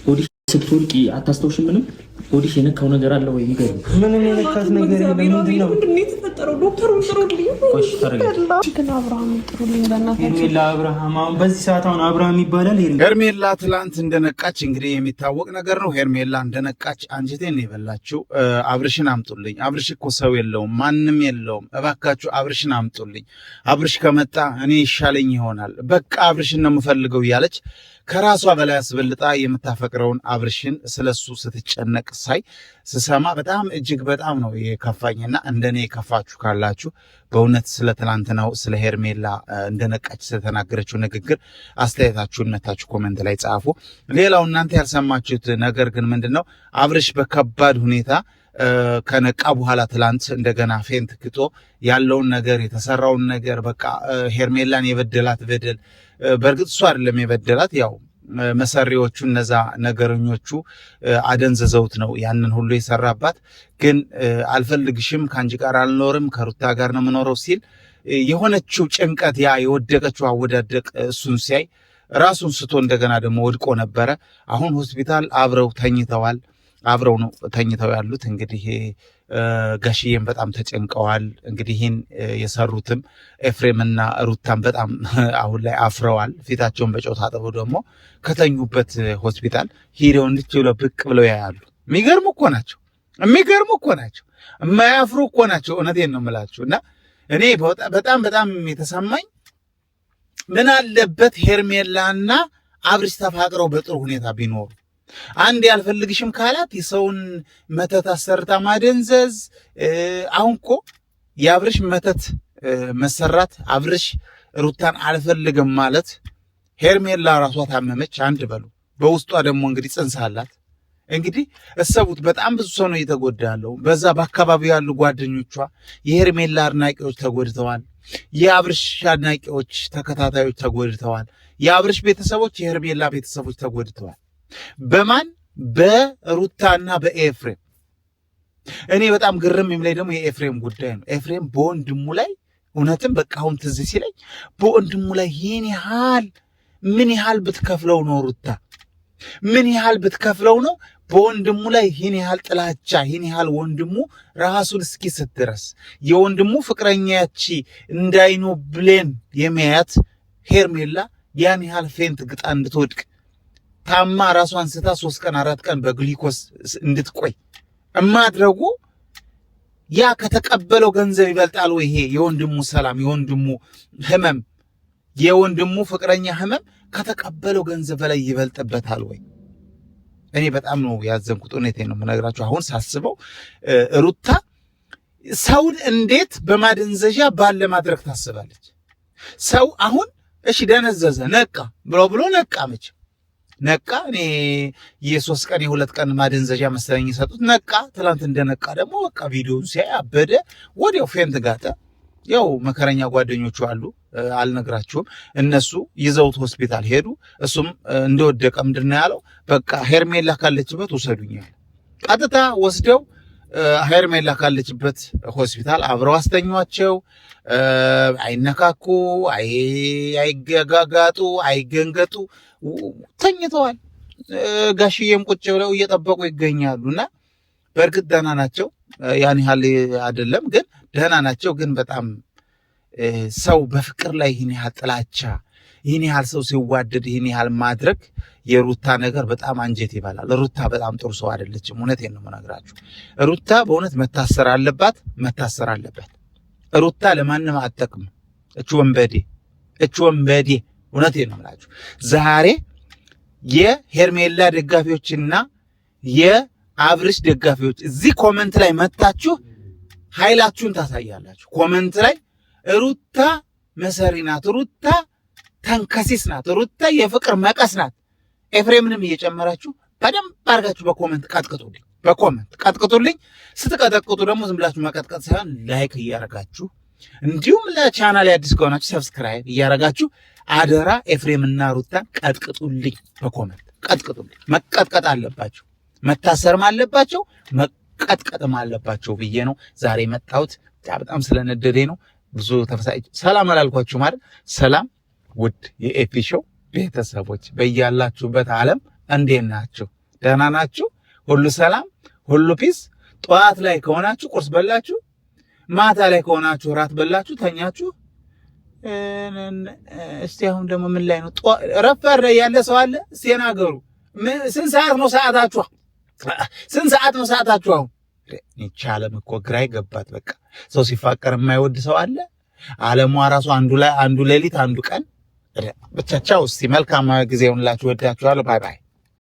ሆዲሽ ስትወልቂ አታስታውሽም? ምንም ሆዲሽ የነካው ነገር አለ ወይ? ይገርም። ምንም የነካት ነገር የለም። ምንድን ነው የተፈጠረው? ዶክተሩን ጥሩልኝ። ቆሽ ተረጋጋ። ግን አብርሃም ጥሩልኝ በእናትህ። ሄርሜላ አብርሃም፣ አሁን በዚህ ሰዓት አሁን አብርሃም ይባላል? ሄርሜላ ትላንት እንደነቃች እንግዲህ የሚታወቅ ነገር ነው። ሄርሜላ እንደነቃች አንጀቴን ነው የበላችው። አብርሽን አምጡልኝ፣ አብርሽ እኮ ሰው የለውም፣ ማንም የለውም፣ እባካችሁ አብርሽን አምጡልኝ፣ አብርሽ ከመጣ እኔ ይሻለኝ ይሆናል፣ በቃ አብርሽን ነው የምፈልገው እያለች ከራሷ በላይ አስበልጣ የምታፈቅረውን አብርሽን ስለሱ ስትጨነቅ ሳይ ስሰማ በጣም እጅግ በጣም ነው የከፋኝና እንደኔ የከፋችሁ ካላችሁ በእውነት ስለ ትናንትናው ስለ ሄርሜላ እንደነቃች ስለተናገረችው ንግግር አስተያየታችሁን መታችሁ ኮሜንት ላይ ጻፉ። ሌላው እናንተ ያልሰማችሁት ነገር ግን ምንድነው አብርሽ በከባድ ሁኔታ ከነቃ በኋላ ትላንት እንደገና ፌንት ክቶ ያለውን ነገር የተሰራውን ነገር በቃ ሄርሜላን የበደላት በደል በእርግጥ እሱ አይደለም የበደላት፣ ያው መሰሪዎቹ እነዛ ነገረኞቹ አደንዘዘውት ነው ያንን ሁሉ የሰራባት። ግን አልፈልግሽም፣ ከአንቺ ጋር አልኖርም፣ ከሩታ ጋር ነው የምኖረው ሲል የሆነችው ጭንቀት ያ የወደቀችው አወዳደቅ እሱን ሲያይ ራሱን ስቶ እንደገና ደግሞ ወድቆ ነበረ። አሁን ሆስፒታል አብረው ተኝተዋል። አብረው ነው ተኝተው ያሉት። እንግዲህ ጋሽዬም በጣም ተጨንቀዋል። እንግዲህ ይህን የሰሩትም ኤፍሬምና ሩታም በጣም አሁን ላይ አፍረዋል። ፊታቸውን በጨው ታጥበው ደግሞ ከተኙበት ሆስፒታል ሂደው እንድች ብለው ብቅ ብለው ያያሉ። የሚገርሙ እኮ ናቸው፣ የሚገርሙ እኮ ናቸው፣ የማያፍሩ እኮ ናቸው። እውነቴን ነው የምላችሁ። እና እኔ በጣም በጣም የተሰማኝ ምን አለበት ሄርሜላና አብርሽ ተፋቅረው በጥሩ ሁኔታ ቢኖሩ። አንድ ያልፈልግሽም ካላት የሰውን መተት አሰርታ ማደንዘዝ። አሁን እኮ የአብርሽ መተት መሰራት፣ አብርሽ ሩታን አልፈልግም ማለት፣ ሄርሜላ ራሷ ታመመች አንድ በሉ፣ በውስጧ ደግሞ እንግዲህ ጽንስ አላት። እንግዲህ እሰቡት፣ በጣም ብዙ ሰው ነው እየተጎዳ ያለው። በዛ በአካባቢው ያሉ ጓደኞቿ የሄርሜላ አድናቂዎች ተጎድተዋል። የአብርሽ አድናቂዎች ተከታታዮች ተጎድተዋል። የአብርሽ ቤተሰቦች የሄርሜላ ቤተሰቦች ተጎድተዋል። በማን በሩታና በኤፍሬም። እኔ በጣም ግርም የሚለኝ ደግሞ የኤፍሬም ጉዳይ ነው። ኤፍሬም በወንድሙ ላይ እውነትም በቃ አሁን ትዝ ሲለኝ በወንድሙ ላይ ይህን ያህል ምን ያህል ብትከፍለው ነው ሩታ፣ ምን ያህል ብትከፍለው ነው በወንድሙ ላይ ይህን ያህል ጥላቻ፣ ይህን ያህል ወንድሙ ራሱን እስኪስት ድረስ የወንድሙ ፍቅረኛ ያቺ እንዳይኑ ብሌን የሚያያት ሄርሜላ ያን ያህል ፌንት ግጣ እንድትወድቅ ታማ ራሷን ስታ 3 ቀን 4 ቀን በግሊኮስ እንድትቆይ እማድረጉ ያ ከተቀበለው ገንዘብ ይበልጣል ወይ? ይሄ የወንድሙ ሰላም፣ የወንድሙ ህመም፣ የወንድሙ ፍቅረኛ ህመም ከተቀበለው ገንዘብ በላይ ይበልጥበታል ወይ? እኔ በጣም ነው ያዘንኩት። እውነቴን ነው የምነግራችሁ። አሁን ሳስበው ሩታ ሰውን እንዴት በማደንዘዣ ባለ ማድረግ ታስባለች? ሰው አሁን እሺ ደነዘዘ ነቃ ብሎ ነቃ መቼ ነቃ። እኔ የ3 ቀን የ2 ቀን ማደንዘዣ መሰለኝ የሰጡት ነቃ። ትላንት እንደነቃ ደግሞ በቃ ቪዲዮውን ሲያይ አበደ፣ ወዲያው ፌንት ጋጠ። ያው መከረኛ ጓደኞቹ አሉ አልነግራችሁም። እነሱ ይዘውት ሆስፒታል ሄዱ። እሱም እንደወደቀ ምንድን ነው ያለው? በቃ ሄርሜላ ካለችበት ውሰዱኛል። ቀጥታ ወስደው ሄርሜላ ካለችበት ሆስፒታል አብረው አስተኟቸው። አይነካኩ፣ አይገጋጋጡ፣ አይገንገጡ፣ ተኝተዋል። ጋሽዬም ቁጭ ብለው እየጠበቁ ይገኛሉና በእርግጥ ደህና ናቸው። ያን ያህል አይደለም ግን ደህና ናቸው። ግን በጣም ሰው በፍቅር ላይ ይህን ያህል ጥላቻ፣ ይህን ያህል ሰው ሲዋደድ ይህን ያህል ማድረግ የሩታ ነገር በጣም አንጀት ይባላል። ሩታ በጣም ጥሩ ሰው አይደለችም። እውነቴን ነው የምነግራችሁ። ሩታ በእውነት መታሰር አለባት፣ መታሰር አለባት። ሩታ ለማንም አትጠቅም። እች ወንበዴ እውነቴን ነው የምላችሁ። ዛሬ የሄርሜላ ደጋፊዎችና የአብርሽ ደጋፊዎች እዚህ ኮመንት ላይ መታችሁ ኃይላችሁን ታሳያላችሁ። ኮመንት ላይ ሩታ መሰሪ ናት፣ ሩታ ተንከሲስ ናት፣ ሩታ የፍቅር መቀስ ናት። ኤፍሬምንም እየጨመራችሁ በደንብ አድርጋችሁ በኮመንት ቀጥቅጡልኝ፣ በኮመንት ቀጥቅጡልኝ። ስትቀጠቅጡ ደግሞ ዝም ብላችሁ መቀጥቀጥ ሳይሆን ላይክ እያረጋችሁ እንዲሁም ለቻናል አዲስ ከሆናችሁ ሰብስክራይብ እያረጋችሁ አደራ ኤፍሬምና ሩታን ቀጥቅጡልኝ፣ በኮመንት ቀጥቅጡልኝ። መቀጥቀጥ አለባቸው፣ መታሰርም አለባቸው፣ መቀጥቀጥም አለባቸው ብዬ ነው ዛሬ መጣሁት። በጣም ስለነደደኝ ነው። ብዙ ተፈሳይ ሰላም አላልኳችሁ ማለት ሰላም። ውድ የኤፊ ሾው ቤተሰቦች በያላችሁበት ዓለም እንዴት ናችሁ? ደህና ናችሁ? ሁሉ ሰላም፣ ሁሉ ፒስ። ጠዋት ላይ ከሆናችሁ ቁርስ በላችሁ፣ ማታ ላይ ከሆናችሁ ራት በላችሁ፣ ተኛችሁ። እስቲ አሁን ደግሞ ምን ላይ ነው? ረፋድ ላይ ያለ ሰው አለ? እስቲ ተናገሩ። ስንት ሰዓት ነው ሰዓታችሁ? ስንት ሰዓት ነው ሰዓታችሁ? አሁን ይቻለም እኮ ግራ ይገባት። በቃ ሰው ሲፋቀር የማይወድ ሰው አለ? ዓለሟ ራሱ አንዱ ሌሊት አንዱ ቀን። ብቻ ቻው። እስቲ መልካም ጊዜ ይሁንላችሁ። ወዳችኋለሁ። ባይ ባይ።